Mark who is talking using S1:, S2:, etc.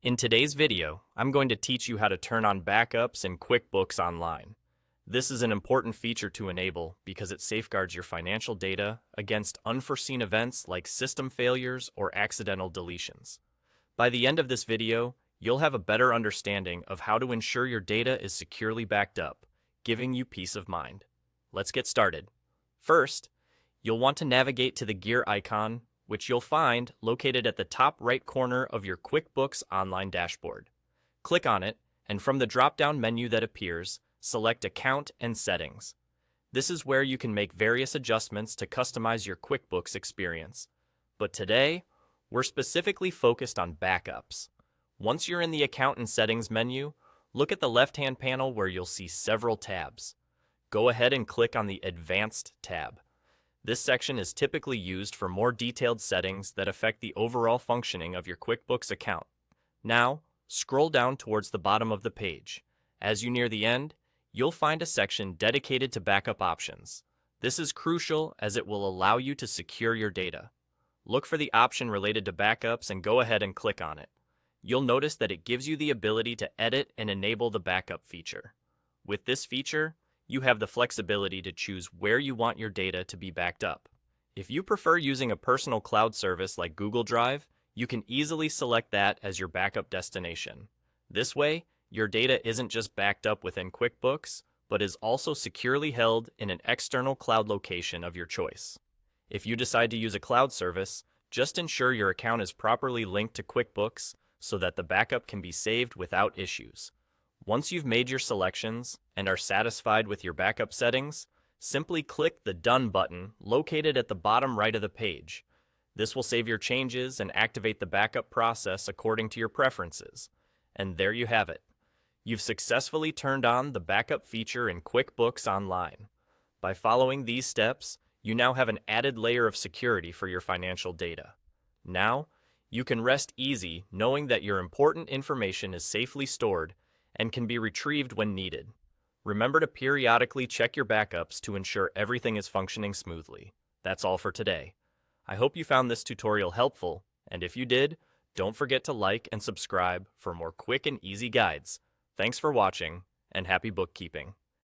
S1: In today's video, I'm going to teach you how to turn on backups in QuickBooks Online. This is an important feature to enable because it safeguards your financial data against unforeseen events like system failures or accidental deletions. By the end of this video, you'll have a better understanding of how to ensure your data is securely backed up, giving you peace of mind. Let's get started. First, you'll want to navigate to the gear icon, which you'll find located at the top right corner of your QuickBooks Online dashboard. Click on it, and from the drop-down menu that appears, select Account and Settings. This is where you can make various adjustments to customize your QuickBooks experience. But today, we're specifically focused on backups. Once you're in the Account and Settings menu, look at the left-hand panel where you'll see several tabs. Go ahead and click on the Advanced tab. This section is typically used for more detailed settings that affect the overall functioning of your QuickBooks account. Now, scroll down towards the bottom of the page. As you near the end, you'll find a section dedicated to backup options. This is crucial as it will allow you to secure your data. Look for the option related to backups and go ahead and click on it. You'll notice that it gives you the ability to edit and enable the backup feature. With this feature, you have the flexibility to choose where you want your data to be backed up. If you prefer using a personal cloud service like Google Drive, you can easily select that as your backup destination. This way, your data isn't just backed up within QuickBooks, but is also securely held in an external cloud location of your choice. If you decide to use a cloud service, just ensure your account is properly linked to QuickBooks so that the backup can be saved without issues. Once you've made your selections and are satisfied with your backup settings, simply click the Done button located at the bottom right of the page. This will save your changes and activate the backup process according to your preferences. And there you have it. You've successfully turned on the backup feature in QuickBooks Online. By following these steps, you now have an added layer of security for your financial data. Now, you can rest easy knowing that your important information is safely stored and can be retrieved when needed. Remember to periodically check your backups to ensure everything is functioning smoothly. That's all for today. I hope you found this tutorial helpful, and if you did, don't forget to like and subscribe for more quick and easy guides. Thanks for watching, and happy bookkeeping.